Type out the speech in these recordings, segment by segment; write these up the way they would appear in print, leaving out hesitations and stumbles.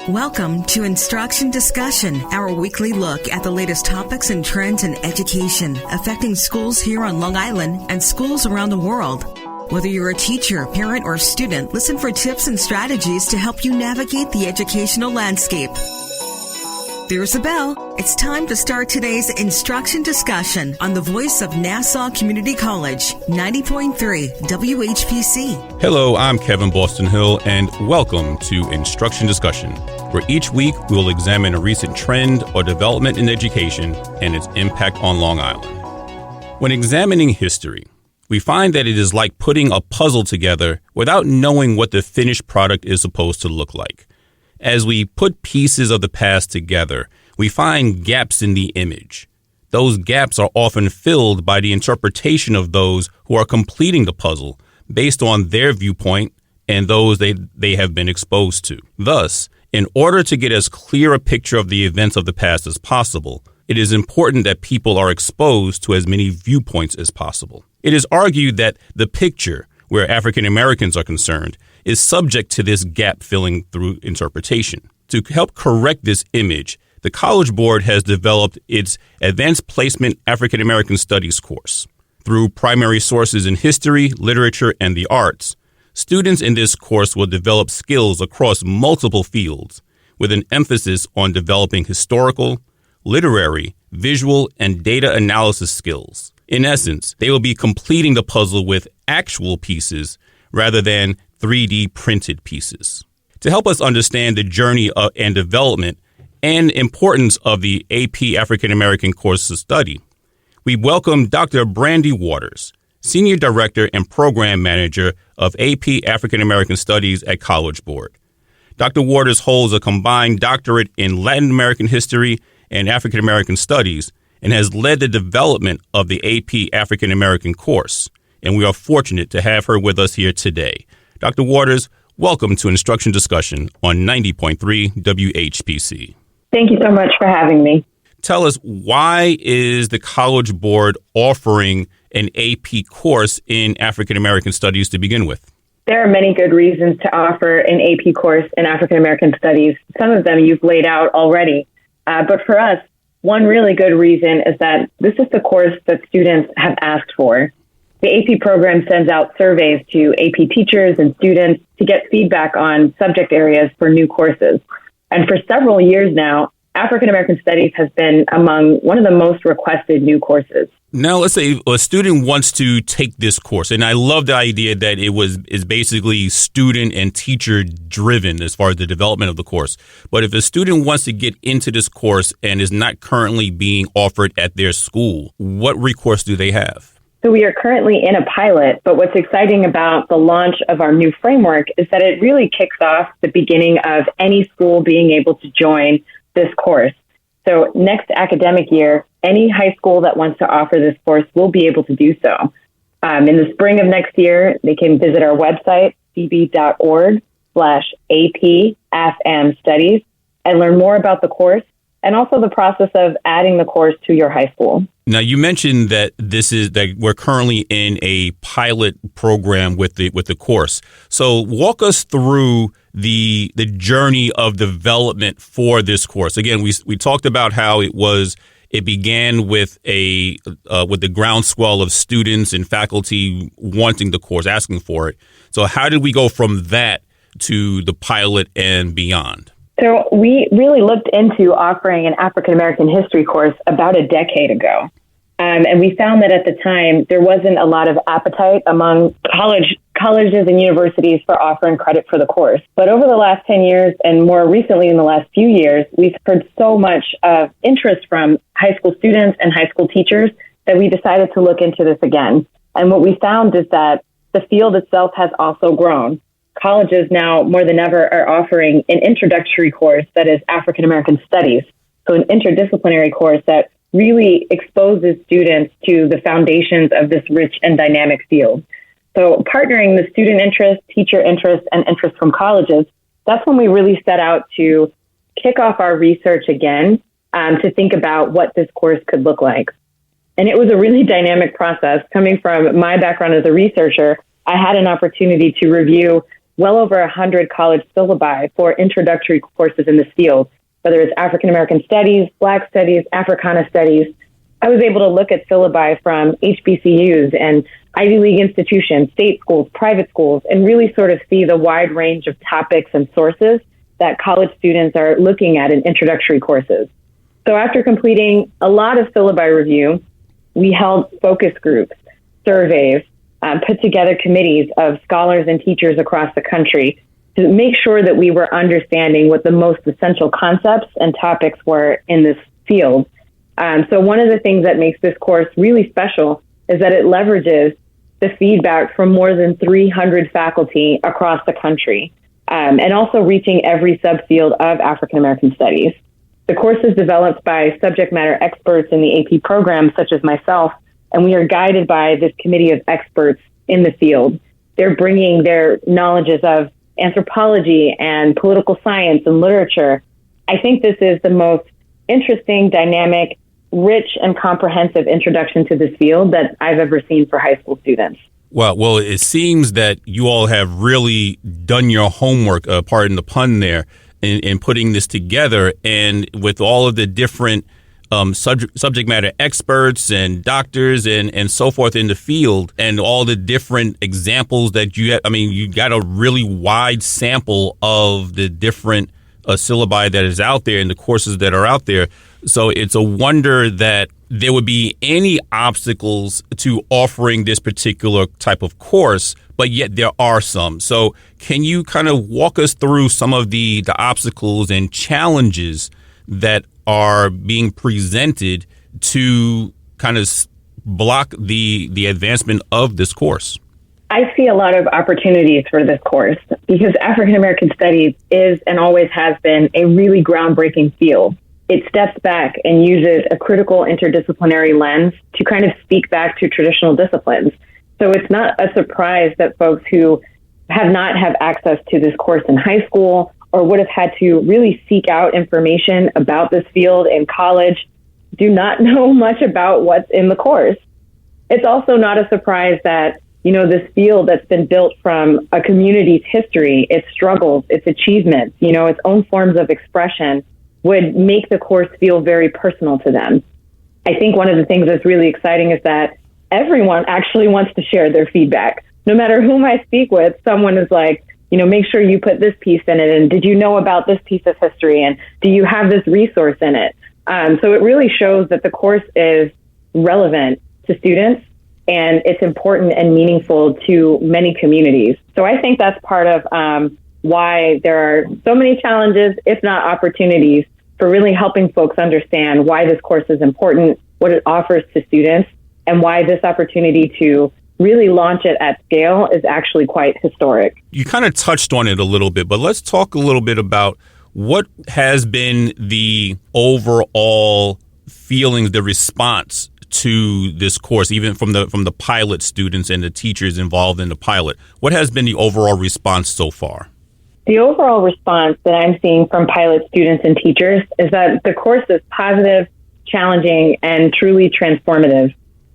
Welcome to Instruction Discussion, our weekly look at the latest topics and trends in education affecting schools here on Long Island and schools around the world. Whether you're a teacher, parent, or student, listen for tips and strategies to help you navigate the educational landscape. There's a bell. It's time to start today's Instruction Discussion on the voice of Nassau Community College, 90.3 WHPC. Hello, I'm Kevin Boston Hill, and welcome to Instruction Discussion, where each week we will examine a recent trend or development in education and its impact on Long Island. When examining history, we find that it is like putting a puzzle together without knowing what the finished product is supposed to look like. As we put pieces of the past together, we find gaps in the image. Those gaps are often filled by the interpretation of those who are completing the puzzle based on their viewpoint and those they have been exposed to. Thus, in order to get as clear a picture of the events of the past as possible, it is important that people are exposed to as many viewpoints as possible. It is argued that the picture, where African Americans are concerned, is subject to this gap filling through interpretation. To help correct this image, the College Board has developed its Advanced Placement African American Studies course. Through primary sources in history, literature, and the arts, students in this course will develop skills across multiple fields, with an emphasis on developing historical, literary, visual, and data analysis skills. In essence, they will be completing the puzzle with actual pieces rather than 3D printed pieces. To help us understand the journey and development and importance of the AP African American course of study, we welcome Dr. Brandi Waters, Senior Director and Program Manager of AP African American Studies at College Board. Dr. Waters holds a combined doctorate in Latin American History and African American Studies and has led the development of the AP African American course, and we are fortunate to have her with us here today. Dr. Waters, welcome to Instruction Discussion on 90.3 WHPC. Thank you so much for having me. Tell us, why is the College Board offering an AP course in African American Studies to begin with? There are many good reasons to offer an AP course in African American Studies. Some of them you've laid out already. But for us, one really good reason is that this is the course that students have asked for. The AP program sends out surveys to AP teachers and students to get feedback on subject areas for new courses. And for several years now, African American Studies has been among one of the most requested new courses. Now, let's say a student wants to take this course, and I love the idea that is basically student and teacher driven as far as the development of the course. But if a student wants to get into this course and is not currently being offered at their school, what recourse do they have? So we are currently in a pilot, but what's exciting about the launch of our new framework is that it really kicks off the beginning of any school being able to join this course. So next academic year, any high school that wants to offer this course will be able to do so. In the spring of next year, they can visit our website, cb.org/AP Studies, and learn more about the course and also the process of adding the course to your high school. Now, you mentioned that that we're currently in a pilot program with the course. So walk us through the journey of development for this course. Again, we talked about how it began with the groundswell of students and faculty wanting the course, asking for it. So how did we go from that to the pilot and beyond? So we really looked into offering an African American history course about a decade ago. And we found that at the time, there wasn't a lot of appetite among colleges and universities for offering credit for the course. But over the last 10 years, and more recently in the last few years, we've heard so much interest from high school students and high school teachers that we decided to look into this again. And what we found is that the field itself has also grown. Colleges now, more than ever, are offering an introductory course that is African American Studies. So an interdisciplinary course that really exposes students to the foundations of this rich and dynamic field. So partnering the student interest, teacher interest, and interest from colleges, that's when we really set out to kick off our research again to think about what this course could look like. And it was a really dynamic process. Coming from my background as a researcher, I had an opportunity to review well over 100 college syllabi for introductory courses in this field, whether it's African American studies, Black studies, Africana studies. I was able to look at syllabi from HBCUs and Ivy League institutions, state schools, private schools, and really sort of see the wide range of topics and sources that college students are looking at in introductory courses. So after completing a lot of syllabi review, we held focus groups, surveys, put together committees of scholars and teachers across the country to make sure that we were understanding what the most essential concepts and topics were in this field. So one of the things that makes this course really special is that it leverages the feedback from more than 300 faculty across the country, and also reaching every subfield of African American studies. The course is developed by subject matter experts in the AP program, such as myself, and we are guided by this committee of experts in the field. They're bringing their knowledges of anthropology and political science and literature. I think this is the most interesting, dynamic, rich, and comprehensive introduction to this field that I've ever seen for high school students. Well, it seems that you all have really done your homework, pardon the pun there, in putting this together, and with all of the different subject matter experts and doctors and so forth in the field, and all the different examples that you have. I mean, you got a really wide sample of the different syllabi that is out there and the courses that are out there. So it's a wonder that there would be any obstacles to offering this particular type of course, but yet there are some. So can you kind of walk us through some of the obstacles and challenges that are being presented to kind of block the advancement of this course? I see a lot of opportunities for this course because African American studies is and always has been a really groundbreaking field. It steps back and uses a critical interdisciplinary lens to kind of speak back to traditional disciplines. So it's not a surprise that folks who have not had access to this course in high school or would have had to really seek out information about this field in college do not know much about what's in the course. It's also not a surprise that, this field that's been built from a community's history, its struggles, its achievements, its own forms of expression would make the course feel very personal to them. I think one of the things that's really exciting is that everyone actually wants to share their feedback. No matter whom I speak with, someone is like, make sure you put this piece in it. And did you know about this piece of history? And do you have this resource in it? So it really shows that the course is relevant to students and it's important and meaningful to many communities. So I think that's part of why there are so many challenges, if not opportunities, for really helping folks understand why this course is important, what it offers to students, and why this opportunity to really launch it at scale is actually quite historic. You kind of touched on it a little bit, but let's talk a little bit about what has been the overall feelings, the response to this course, even from the pilot students and the teachers involved in the pilot. What has been the overall response so far? The overall response that I'm seeing from pilot students and teachers is that the course is positive, challenging, and truly transformative.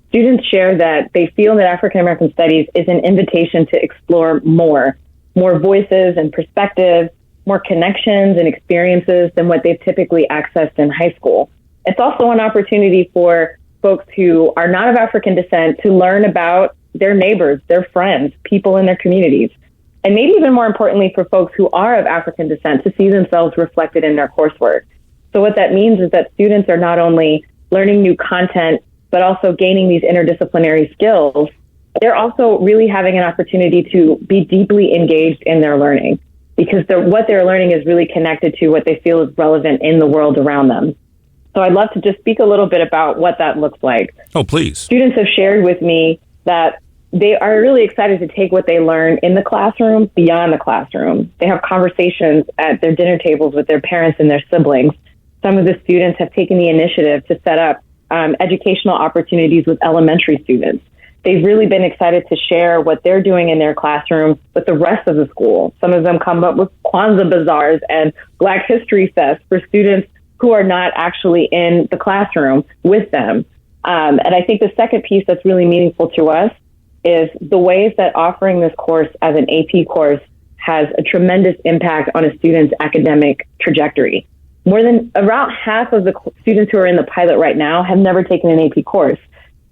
Students share that they feel that African American studies is an invitation to explore more voices and perspectives, more connections and experiences than what they've typically accessed in high school. It's also an opportunity for folks who are not of African descent to learn about their neighbors, their friends, people in their communities. And maybe even more importantly, for folks who are of African descent to see themselves reflected in their coursework. So what that means is that students are not only learning new content, but also gaining these interdisciplinary skills. They're also really having an opportunity to be deeply engaged in their learning because what they're learning is really connected to what they feel is relevant in the world around them. So I'd love to just speak a little bit about what that looks like. Oh, please. Students have shared with me that they are really excited to take what they learn in the classroom beyond the classroom. They have conversations at their dinner tables with their parents and their siblings. Some of the students have taken the initiative to set up educational opportunities with elementary students. They've really been excited to share what they're doing in their classroom with the rest of the school. Some of them come up with Kwanzaa bazaars and Black History Fest for students who are not actually in the classroom with them. And I think the second piece that's really meaningful to us is the ways that offering this course as an AP course has a tremendous impact on a student's academic trajectory. More than around half of the students who are in the pilot right now have never taken an AP course.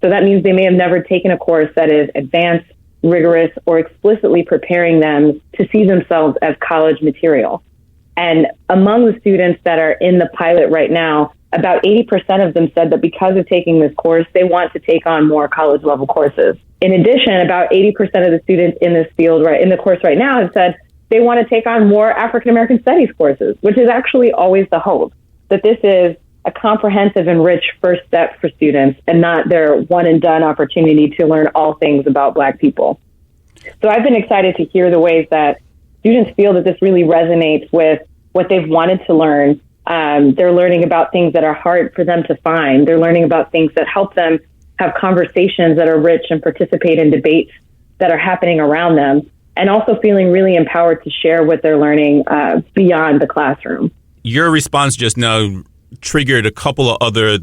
So that means they may have never taken a course that is advanced, rigorous, or explicitly preparing them to see themselves as college material. And among the students that are in the pilot right now, about 80% of them said that because of taking this course, they want to take on more college level courses. In addition, about 80% of the students in this field, in the course right now, have said they want to take on more African American studies courses, which is actually always the hope, that this is a comprehensive and rich first step for students and not their one and done opportunity to learn all things about Black people. So I've been excited to hear the ways that students feel that this really resonates with what they've wanted to learn. They're learning about things that are hard for them to find. They're learning about things that help them have conversations that are rich and participate in debates that are happening around them, and also feeling really empowered to share what they're learning beyond the classroom. Your response just now triggered a couple of other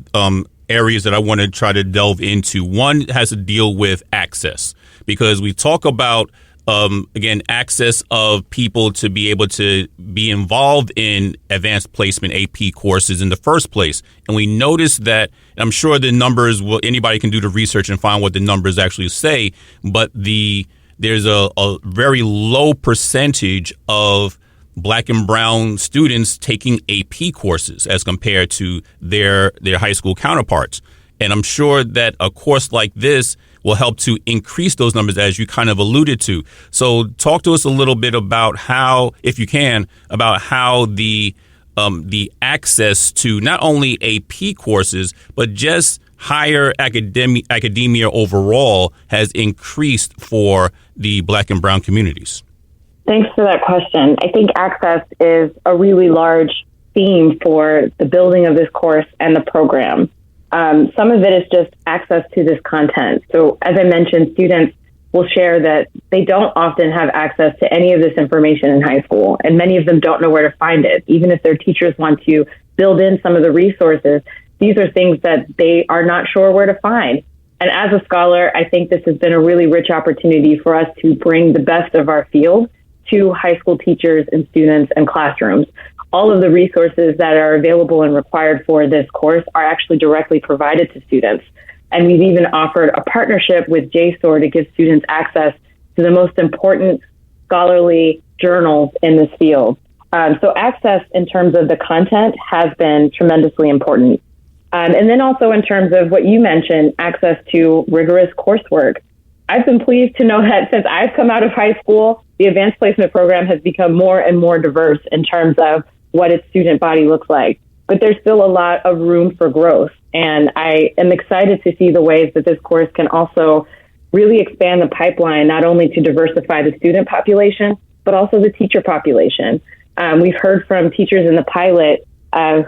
areas that I want to try to delve into. One has to deal with access, because we talk about again, access of people to be able to be involved in advanced placement AP courses in the first place. And we notice that, I'm sure the numbers anybody can do the research and find what the numbers actually say, but there's a very low percentage of Black and brown students taking AP courses as compared to their high school counterparts. And I'm sure that a course like this will help to increase those numbers, as you kind of alluded to. So talk to us a little bit about how, if you can, about how the access to not only AP courses, but just higher academia overall has increased for the Black and brown communities. Thanks for that question. I think access is a really large theme for the building of this course and the program. Some of it is just access to this content. So as I mentioned, students will share that they don't often have access to any of this information in high school, and many of them don't know where to find it. Even if their teachers want to build in some of the resources, these are things that they are not sure where to find. And as a scholar, I think this has been a really rich opportunity for us to bring the best of our field to high school teachers and students and classrooms. All of the resources that are available and required for this course are actually directly provided to students. And we've even offered a partnership with JSOR to give students access to the most important scholarly journals in this field. So access in terms of the content has been tremendously important. And then also in terms of what you mentioned, access to rigorous coursework. I've been pleased to know that since I've come out of high school, the advanced placement program has become more and more diverse in terms of what its student body looks like. But there's still a lot of room for growth. And I am excited to see the ways that this course can also really expand the pipeline, not only to diversify the student population, but also the teacher population. We've heard from teachers in the pilot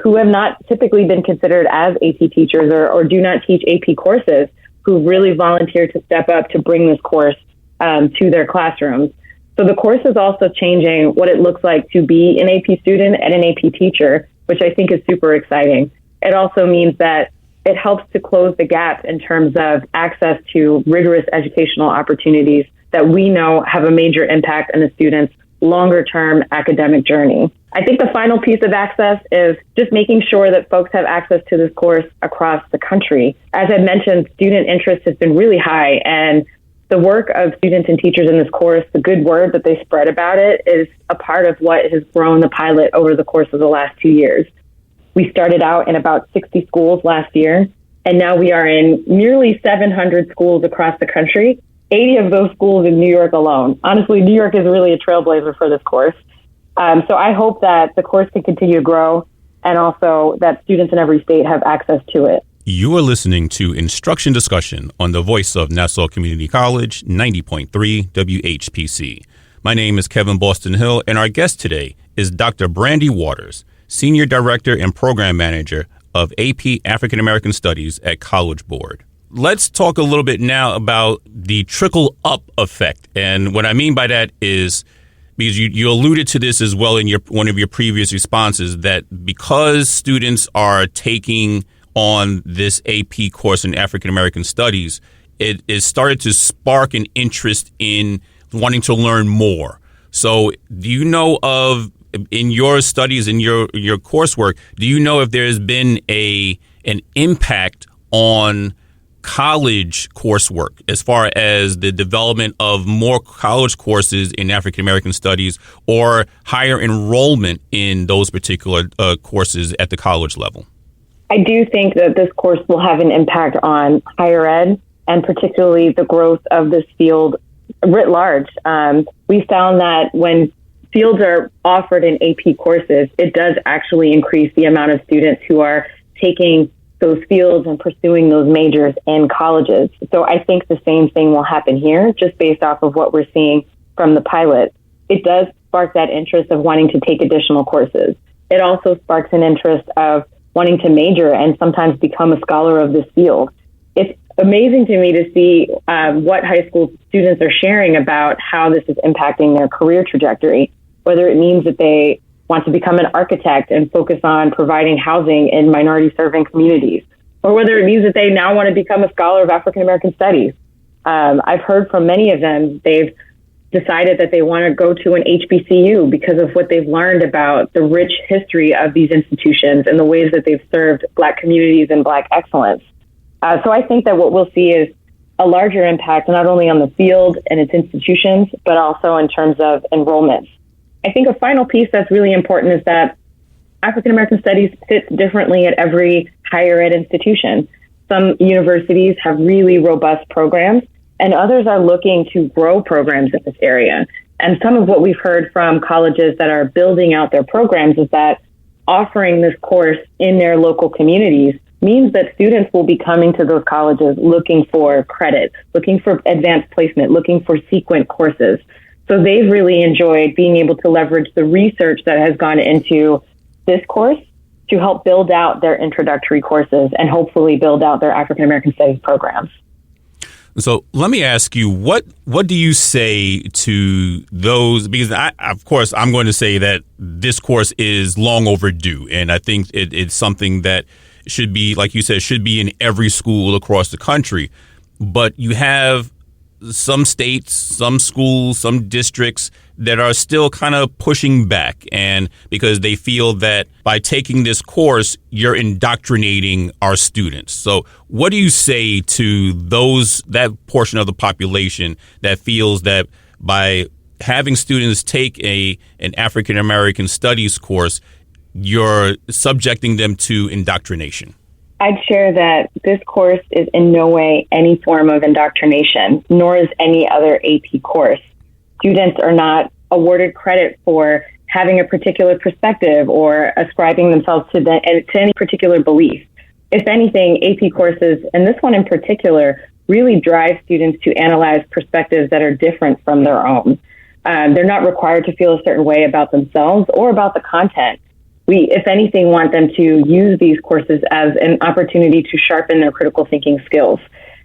who have not typically been considered as AP teachers or do not teach AP courses, who really volunteered to step up to bring this course to their classrooms. So the course is also changing what it looks like to be an AP student and an AP teacher, which I think is super exciting. It also means that it helps to close the gap in terms of access to rigorous educational opportunities that we know have a major impact on the students' longer-term academic journey. I think the final piece of access is just making sure that folks have access to this course across the country. As I mentioned, student interest has been really high, and the work of students and teachers in this course, the good word that they spread about it, is a part of what has grown the pilot over the course of the last 2 years. We started out in about 60 schools last year, and now we are in nearly 700 schools across the country, 80 of those schools in New York alone. Honestly, New York is really a trailblazer for this course. So I hope that the course can continue to grow, and also that students in every state have access to it. You are listening to Instruction Discussion on the voice of Nassau Community College, 90.3 WHPC. My name is Kevin Boston Hill, and our guest today is Dr. Brandi Waters, Senior Director and Program Manager of AP African American Studies at College Board. Let's talk a little bit now about the trickle-up effect. And what I mean by that is, because you alluded to this as well in one of your previous responses, that because students are taking on this AP course in African American Studies, it started to spark an interest in wanting to learn more. So do you know of, in your studies, in your coursework, do you know if there's been an impact on college coursework as far as the development of more college courses in African American studies or higher enrollment in those particular courses at the college level? I do think that this course will have an impact on higher ed and particularly the growth of this field writ large. We found that when fields are offered in AP courses, it does actually increase the amount of students who are taking those fields and pursuing those majors in colleges. So I think the same thing will happen here, just based off of what we're seeing from the pilot. It does spark that interest of wanting to take additional courses. It also sparks an interest of wanting to major and sometimes become a scholar of this field. It's amazing to me to see what high school students are sharing about how this is impacting their career trajectory, whether it means that they want to become an architect and focus on providing housing in minority-serving communities, or whether it means that they now want to become a scholar of African American studies. I've heard from many of them, they've decided that they want to go to an HBCU because of what they've learned about the rich history of these institutions and the ways that they've served Black communities and Black excellence. So I think that what we'll see is a larger impact, not only on the field and its institutions, but also in terms of enrollments. I think a final piece that's really important is that African American studies fits differently at every higher ed institution. Some universities have really robust programs, and others are looking to grow programs in this area. And some of what we've heard from colleges that are building out their programs is that offering this course in their local communities means that students will be coming to those colleges looking for credit, looking for advanced placement, looking for sequent courses. So they've really enjoyed being able to leverage the research that has gone into this course to help build out their introductory courses and hopefully build out their African American studies programs. So let me ask you, what do you say to those? Because of course, I'm going to say that this course is long overdue. And I think it's something that should be, like you said, should be in every school across the country. But you have some states, some schools, some districts that are still kind of pushing back, and because they feel that by taking this course, you're indoctrinating our students. So what do you say to that portion of the population that feels that by having students take an African American studies course, you're subjecting them to indoctrination? I'd share that this course is in no way any form of indoctrination, nor is any other AP course. Students are not awarded credit for having a particular perspective or ascribing themselves to any particular belief. If anything, AP courses, and this one in particular, really drive students to analyze perspectives that are different from their own. They're not required to feel a certain way about themselves or about the content. We, if anything, want them to use these courses as an opportunity to sharpen their critical thinking skills.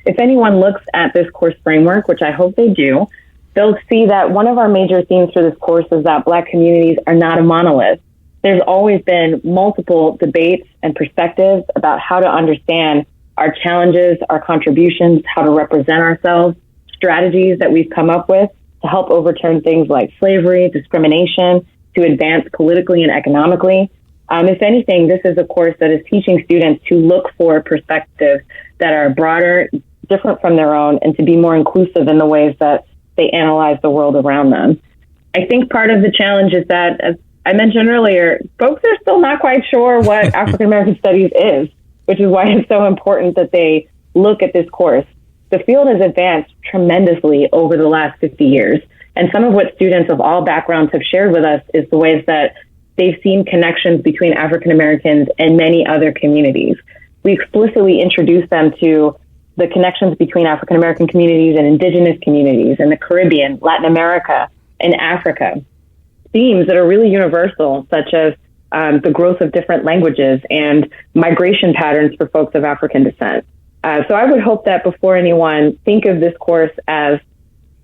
If anyone looks at this course framework, which I hope they do, they'll see that one of our major themes for this course is that Black communities are not a monolith. There's always been multiple debates and perspectives about how to understand our challenges, our contributions, how to represent ourselves, strategies that we've come up with to help overturn things like slavery, discrimination, to advance politically and economically. If anything, this is a course that is teaching students to look for perspectives that are broader, different from their own, and to be more inclusive in the ways that they analyze the world around them. I think part of the challenge is that, as I mentioned earlier, folks are still not quite sure what African American studies is, which is why it's so important that they look at this course. The field has advanced tremendously over the last 50 years. And some of what students of all backgrounds have shared with us is the ways that they've seen connections between African Americans and many other communities. We explicitly introduced them to the connections between African American communities and indigenous communities in the Caribbean, Latin America, and Africa. Themes that are really universal, such as the growth of different languages and migration patterns for folks of African descent. So I would hope that before anyone think of this course as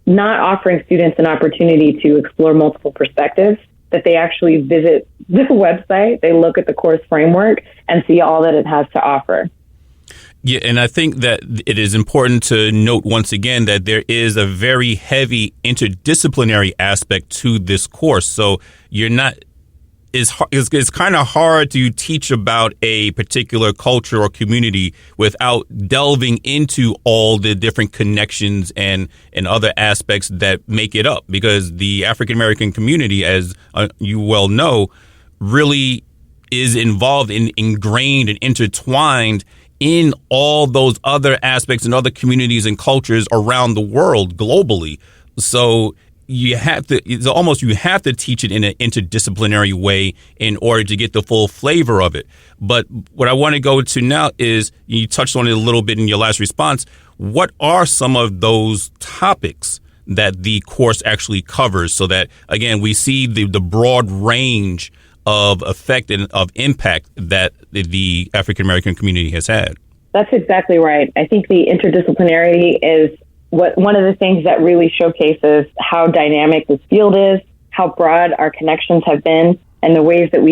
not offering students an opportunity to explore multiple perspectives, that they actually visit the website, they look at the course framework, and see all that it has to offer. Yeah, and I think that it is important to note once again that there is a very heavy interdisciplinary aspect to this course. So you're not, it's kind of hard to teach about a particular culture or community without delving into all the different connections and other aspects that make it up, because the African American community, as you well know, really is involved and ingrained and intertwined in all those other aspects and other communities and cultures around the world globally. So you have to teach it in an interdisciplinary way in order to get the full flavor of it. But what I want to go to now is, you touched on it a little bit in your last response. What are some of those topics that the course actually covers, so that, again, we see the broad range of effect and of impact that the African American community has had? That's exactly right. I think the interdisciplinarity is one of the things that really showcases how dynamic this field is, how broad our connections have been, and the ways that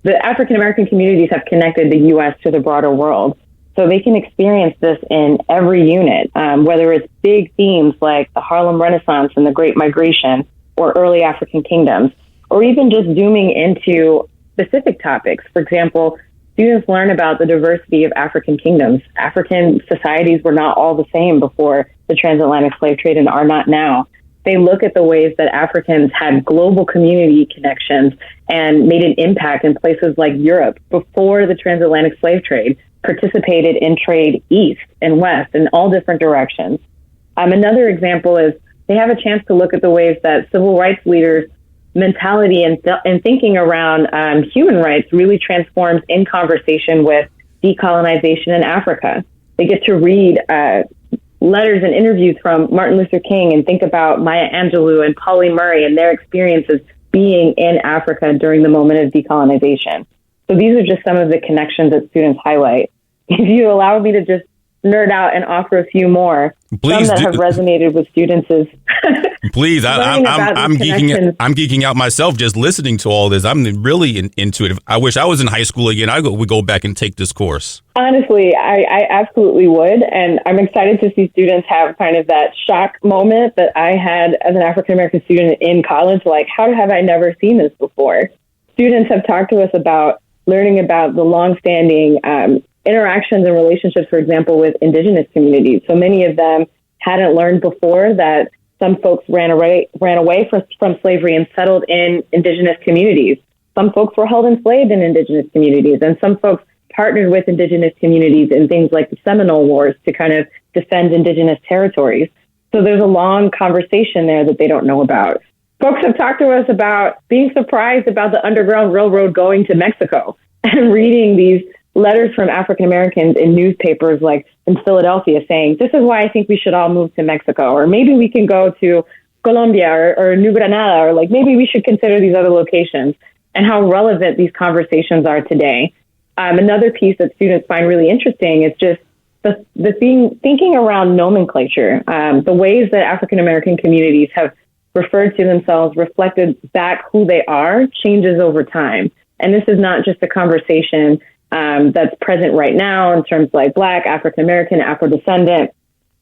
the African American communities have connected the U.S. to the broader world. So they can experience this in every unit, whether it's big themes like the Harlem Renaissance and the Great Migration, or early African kingdoms, or even just zooming into specific topics. For example, students learn about the diversity of African kingdoms. African societies were not all the same before the transatlantic slave trade and are not now. They look at the ways that Africans had global community connections and made an impact in places like Europe before the transatlantic slave trade, participated in trade east and west in all different directions. Another example is they have a chance to look at the ways that civil rights leaders' mentality and thinking around human rights really transforms in conversation with decolonization in Africa. They get to read letters and interviews from Martin Luther King and think about Maya Angelou and Pauli Murray and their experiences being in Africa during the moment of decolonization. So these are just some of the connections that students highlight. If you allow me to just nerd out and offer a few more, please, some that have resonated with students is please, I'm geeking out myself just listening to all this. I'm really into it. I wish I was in high school again. would go back and take this course. Honestly, I absolutely would. And I'm excited to see students have kind of that shock moment that I had as an African-American student in college. Like, how have I never seen this before? Students have talked to us about learning about the longstanding interactions and relationships, for example, with indigenous communities. So many of them hadn't learned before that some folks ran away from slavery and settled in indigenous communities. Some folks were held enslaved in indigenous communities, and some folks partnered with indigenous communities in things like the Seminole Wars to kind of defend indigenous territories. So there's a long conversation there that they don't know about. Folks have talked to us about being surprised about the Underground Railroad going to Mexico and reading these letters from African Americans in newspapers like in Philadelphia saying, this is why I think we should all move to Mexico, or maybe we can go to Colombia or New Granada, or like maybe we should consider these other locations, and how relevant these conversations are today. Another piece that students find really interesting is just thinking around nomenclature, the ways that African American communities have referred to themselves, reflected back who they are, changes over time. And this is not just a conversation that's present right now in terms like Black, African American, Afro-descendant,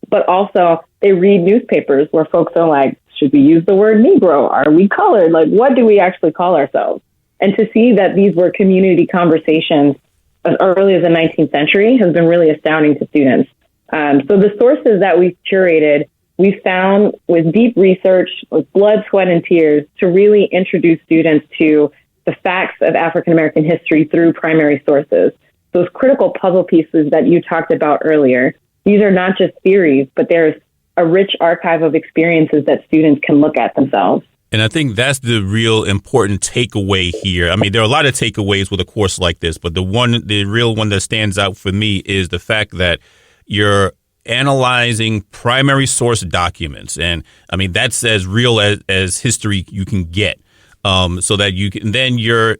but also they read newspapers where folks are like, should we use the word Negro? Are we colored? Like, what do we actually call ourselves? And to see that these were community conversations as early as the 19th century has been really astounding to students. So the sources that we've curated, we found with deep research, with blood, sweat, and tears, to really introduce students to the facts of African American history through primary sources. Those critical puzzle pieces that you talked about earlier, these are not just theories, but there's a rich archive of experiences that students can look at themselves. And I think that's the real important takeaway here. I mean, there are a lot of takeaways with a course like this, but the real one that stands out for me is the fact that you're analyzing primary source documents. And I mean, that's as real as history you can get. So that you can, then you're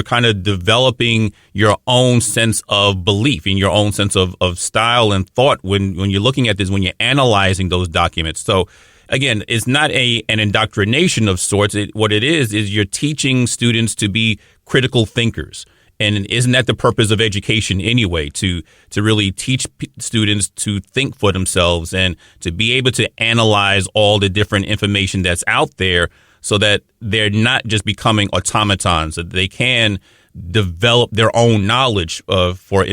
kind of developing your own sense of belief and your own sense of style and thought when you're looking at this, when you're analyzing those documents. So again, it's not an indoctrination of sorts. What it is you're teaching students to be critical thinkers And isn't that the purpose of education anyway, to really teach students to think for themselves and to be able to analyze all the different information that's out there so that they're not just becoming automatons, that they can develop their own knowledge for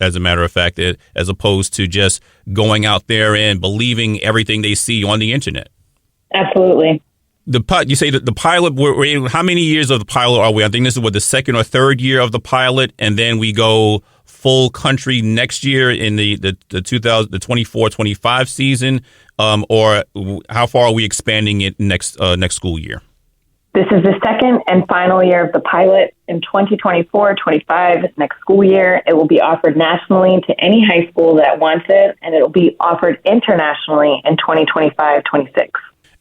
as a matter of fact, as opposed to just going out there and believing everything they see on the internet. Absolutely. You say that the pilot, we're how many years of the pilot are we? I think this is the second or third year of the pilot, and then we go full country next year in the 24-25 season, or how far are we expanding it next school year? This is the second and final year of the pilot. In 2024-25, next school year, it will be offered nationally to any high school that wants it, and it will be offered internationally in 2025-26.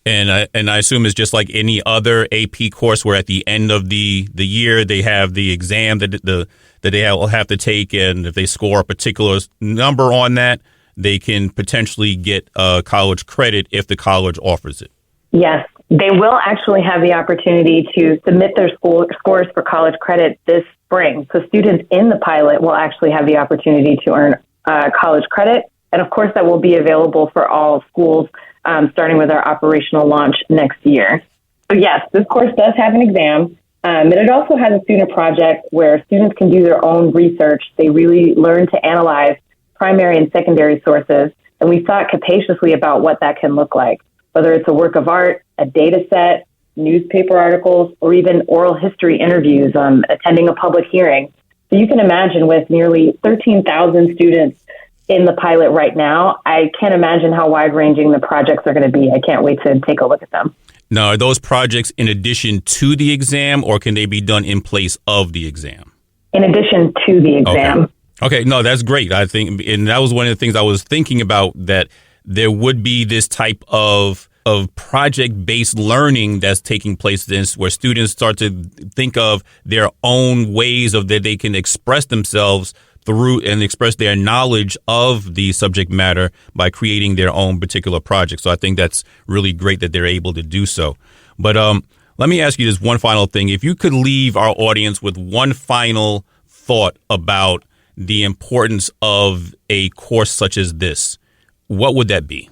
And I assume it's just like any other AP course where at the end of the year they have the exam that they will have to take, and if they score a particular number on that, they can potentially get college credit if the college offers it. Yes, they will actually have the opportunity to submit their scores for college credit this spring. So students in the pilot will actually have the opportunity to earn college credit, and of course that will be available for all schools. Starting with our operational launch next year. So yes, this course does have an exam, and it also has a student project where students can do their own research. They really learn to analyze primary and secondary sources, and we thought capaciously about what that can look like, whether it's a work of art, a data set, newspaper articles, or even oral history interviews, attending a public hearing. So you can imagine with nearly 13,000 students in the pilot right now, I can't imagine how wide-ranging the projects are going to be. I can't wait to take a look at them. Now, are those projects in addition to the exam, or can they be done in place of the exam? In addition to the exam. Okay, no, that's great. I think, and that was one of the things I was thinking about, that there would be this type of project-based learning that's taking place, where students start to think of their own ways of that they can express themselves through and express their knowledge of the subject matter by creating their own particular project. So I think that's really great that they're able to do so. But let me ask you this one final thing. If you could leave our audience with one final thought about the importance of a course such as this, what would that be?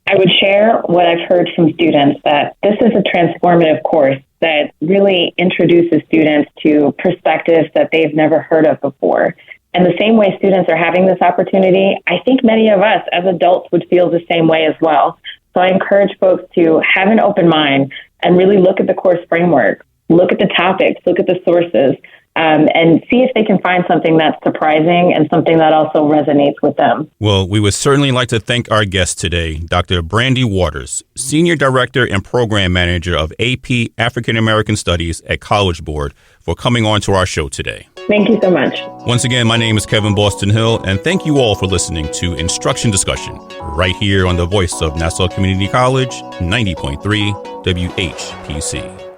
I would share what I've heard from students, that this is a transformative course that really introduces students to perspectives that they've never heard of before. And the same way students are having this opportunity, I think many of us as adults would feel the same way as well. So I encourage folks to have an open mind and really look at the course framework, look at the topics, look at the sources, and see if they can find something that's surprising and something that also resonates with them. Well, we would certainly like to thank our guest today, Dr. Brandi Waters, Senior Director and Program Manager of AP African American Studies at College Board, for coming on to our show today. Thank you so much. Once again, my name is Kevin Boston Hill, and thank you all for listening to Instruction Discussion, right here on the voice of Nassau Community College, 90.3 WHPC.